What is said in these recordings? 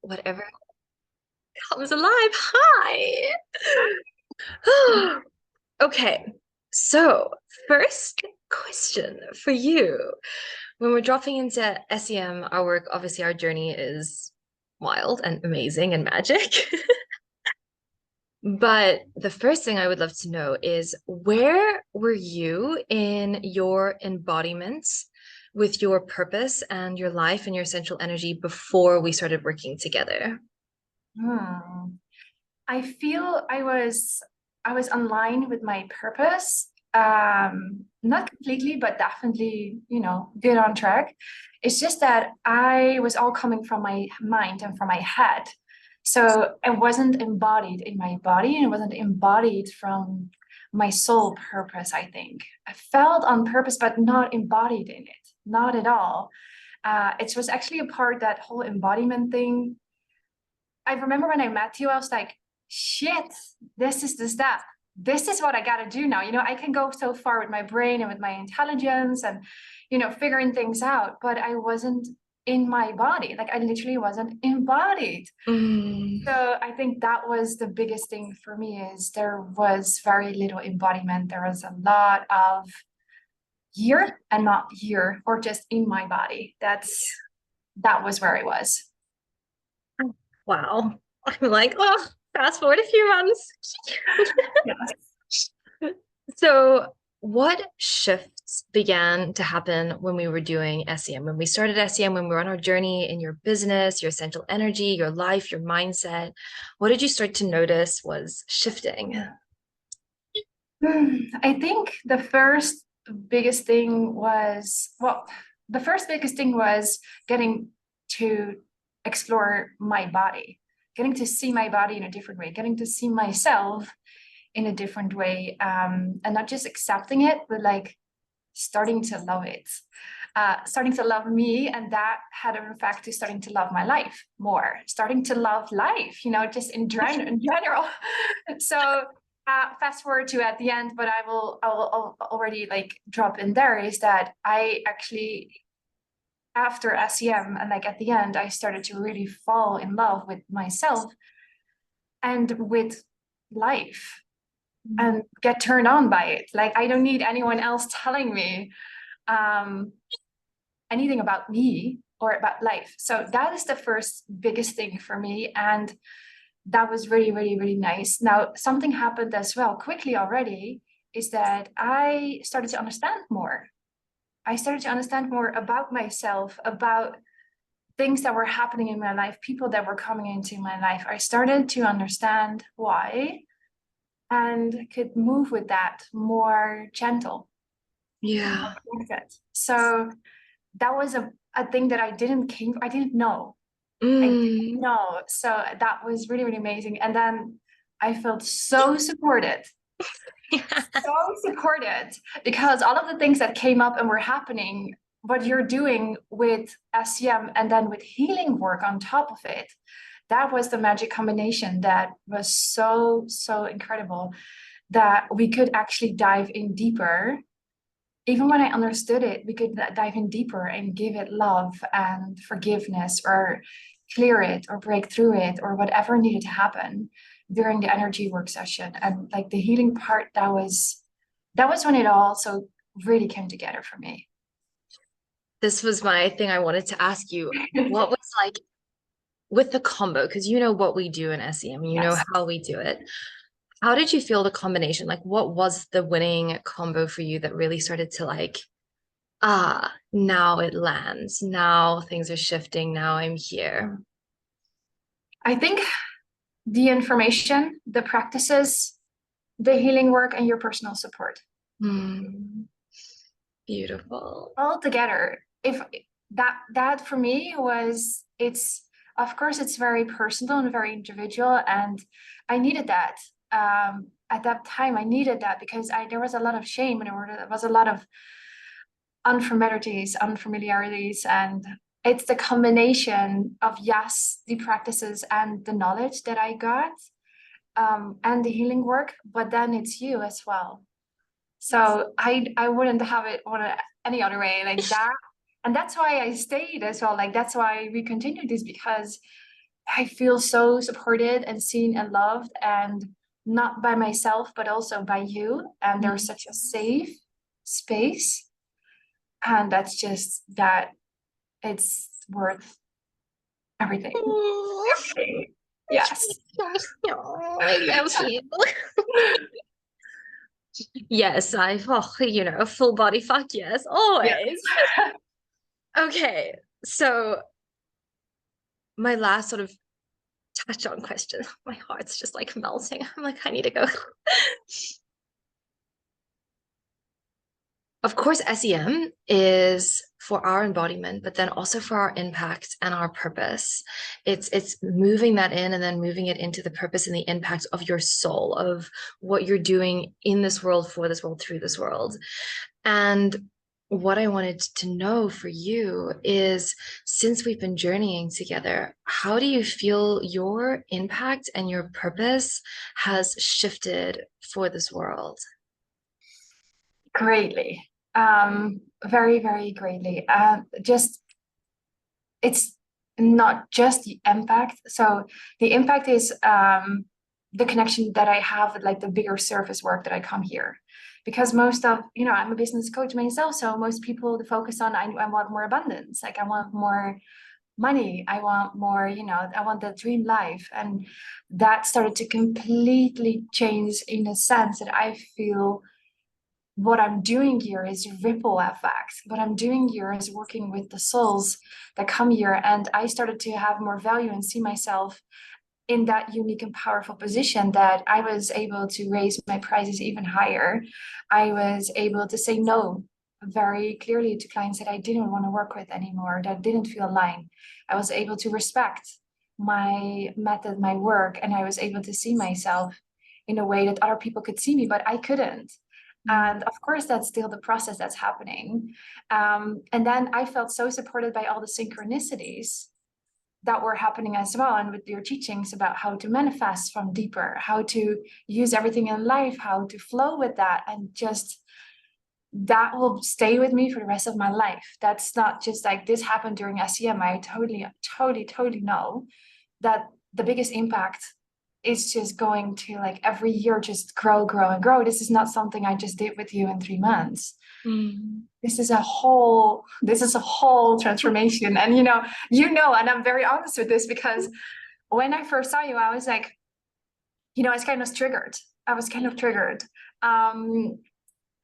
Whatever comes alive. Hi. Okay. So, first question for you. When we're dropping into SEM, our work, obviously our journey is wild and amazing and magic. But the first thing I would love to know is where were you in your embodiments with your purpose and your life and your central energy before we started working together? Hmm. I feel I was online with my purpose. Not completely, but definitely, good on track. It's just that I was all coming from my mind and from my head. So it wasn't embodied in my body and it wasn't embodied from my soul purpose, I think. I felt on purpose, but not embodied in it, not at all. It was actually a part, that whole embodiment thing. I remember when I met you, I was like, shit, this is the step. This is what I got to do now. I can go so far with my brain and with my intelligence and, figuring things out, but I wasn't in my body. Like I literally wasn't embodied. Mm, So I think that was the biggest thing for me is there was very little embodiment. There was a lot of here and not here or just in my body. That was where I was. wow. I'm like, oh, fast forward a few months. Yeah. So, what shifts began to happen when we were doing SEM? When we started SEM, when we were on our journey in your business, your essential energy, your life, your mindset, what did you start to notice was shifting? I think the first biggest thing was, well, the first biggest thing was getting to explore my body, getting to see my body in a different way, getting to see myself in a different way, and not just accepting it, but like starting to love it, starting to love me. And that had an effect to starting to love my life more, starting to love life, just in general. So fast forward to at the end, but I'll already like drop in there is that I actually, after SEM and like at the end, I started to really fall in love with myself and with life and get turned on by it. Like I don't need anyone else telling me um, anything about me or about life. So that is the first biggest thing for me. And that was really, really, really nice. Now, something happened as well quickly already is that I started to understand more. I started to understand more about myself, about things that were happening in my life, people that were coming into my life. I started to understand why and could move with that more gentle. Yeah. So that was a thing that I didn't know. I didn't Mm. know. So that was really, really amazing. And then I felt so supported, so supported because all of the things that came up and were happening, what you're doing with SEM and then with healing work on top of it, that was the magic combination that was so, so incredible that we could actually dive in deeper. Even when I understood it, we could dive in deeper and give it love and forgiveness or clear it or break through it or whatever needed to happen during the energy work session. And like the healing part, that was when it all so really came together for me. This was my thing I wanted to ask you. What was like with the combo? Because you know what we do in SEM, you know Yes. how we do it. How did you feel the combination? Like, what was the winning combo for you that really started to like, now it lands. Now things are shifting. Now I'm here. I think the information, the practices, the healing work, and your personal support Hmm. Beautiful. all together. If that for me was, it's, of course it's very personal and very individual, and I needed that. At that time I needed that because there was a lot of shame and there was a lot of unfamiliarities, and it's the combination of, yes, the practices and the knowledge that I got, and the healing work, but then it's you as well. So I wouldn't have it any other way like that. And that's why I stayed as well. Like that's why we continued this, because I feel so supported and seen and loved, and not by myself, but also by you. And there's Mm. such a safe space. And that's just that it's worth everything. Everything. Yes. Oh, I love you. Yes, a full body fuck yes, Yeah. always. Okay, so my last sort of touch on question, my heart's just like melting. I'm like, I need to go. Of course, SEM is for our embodiment, but then also for our impact and our purpose. It's moving that in and then moving it into the purpose and the impact of your soul, of what you're doing in this world, for this world, through this world. And what I wanted to know for you is, since we've been journeying together, how do you feel your impact and your purpose has shifted for this world? Greatly. Very, very greatly. Just it's not just the impact. So the impact is the connection that I have with like the bigger service work that I come here. Because most of, I'm a business coach myself. So most people focus on, I want more abundance. Like I want more money. I want more, I want the dream life. And that started to completely change in a sense that I feel what I'm doing here is ripple effect. What I'm doing here is working with the souls that come here. And I started to have more value and see myself in that unique and powerful position that I was able to raise my prices even higher. I was able to say no very clearly to clients that I didn't want to work with anymore, that didn't feel aligned. I was able to respect my method, my work, and I was able to see myself in a way that other people could see me, but I couldn't. Mm. And of course, that's still the process that's happening. And then I felt so supported by all the synchronicities that were happening as well. And with your teachings about how to manifest from deeper, how to use everything in life, how to flow with that, and just that will stay with me for the rest of my life. That's not just like this happened during SEM. I totally, totally, totally know that the biggest impact is just going to like every year just grow, grow, and grow. This is not something I just did with you in 3 months. Mm. This is a whole transformation. And and I'm very honest with this, because when I first saw you, I was like, I was kind of triggered. I was kind of triggered. Um,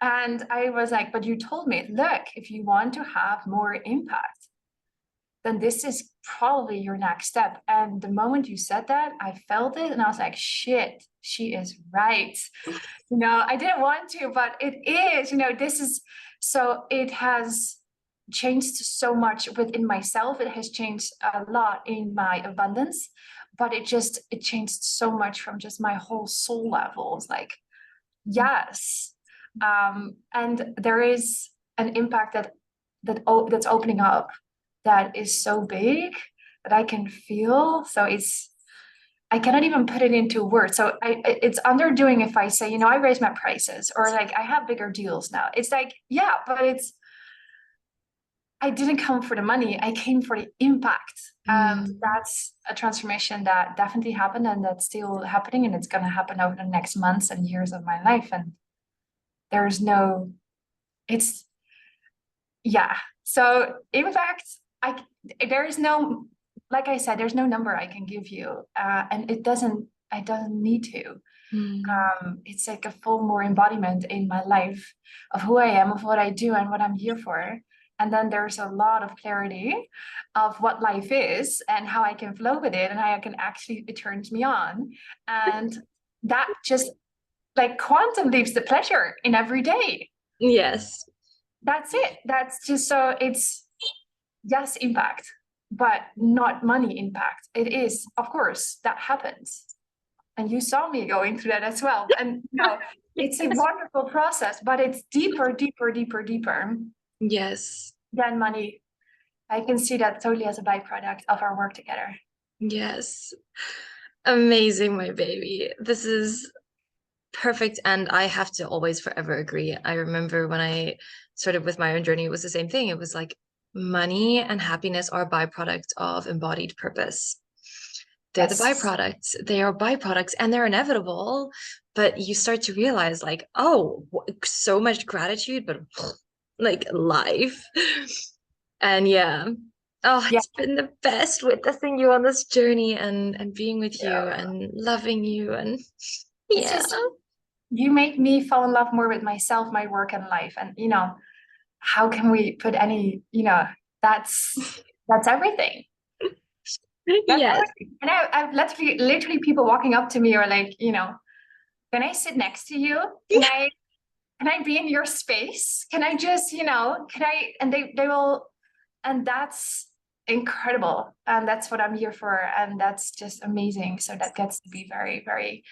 and I was like, but you told me, look, if you want to have more impact, then this is probably your next step. And the moment you said that, I felt it and I was like, shit, she is right. I didn't want to, but it is, this is so it has changed so much within myself. It has changed a lot in my abundance, but it changed so much from just my whole soul level. It's like, yes. And there is an impact that's opening up that is so big that I can feel. So I cannot even put it into words. So it's underdoing if I say, I raise my prices, or like I have bigger deals now. It's like, yeah, but I didn't come for the money. I came for the impact. And Mm. that's a transformation that definitely happened and that's still happening. And it's going to happen over the next months and years of my life. And there's no, it's, yeah. So impact, there is no, like I said, there's no number I can give you. And I doesn't need to. Mm. It's like a full more embodiment in my life of who I am, of what I do, and what I'm here for. And then there's a lot of clarity of what life is and how I can flow with it and how I can actually, it turns me on. And that just like quantum leaps the pleasure in every day. Yes. That's it. That's just so it's, yes, impact, but not money impact. It is, of course, that happens. And you saw me going through that as well. And it's a Yes. wonderful process, but it's deeper, deeper, deeper, deeper Yes. than money. I can see that totally as a byproduct of our work together. Yes. Amazing, my baby. This is perfect. And I have to always forever agree. I remember when I started with my own journey, it was the same thing. It was like money and happiness are byproducts of embodied purpose. They're the Yes. byproducts. They are byproducts and they're inevitable. But you start to realize, like, oh, so much gratitude, but like life. And yeah. Oh, Yeah. it's been the best witnessing you on this journey and being with you Yeah. and loving you. And It's yeah. just you make me fall in love more with myself, my work and life. And how can we put any, that's that's everything. That's Yes. everything. And I've literally people walking up to me are like, can I sit next to you? Can I be in your space? Can I just, can I, and they will, and that's incredible. And that's what I'm here for. And that's just amazing. So that gets to be very, very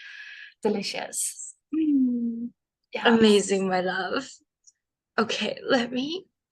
delicious. Mm. Yes. Amazing, my love. Okay, let me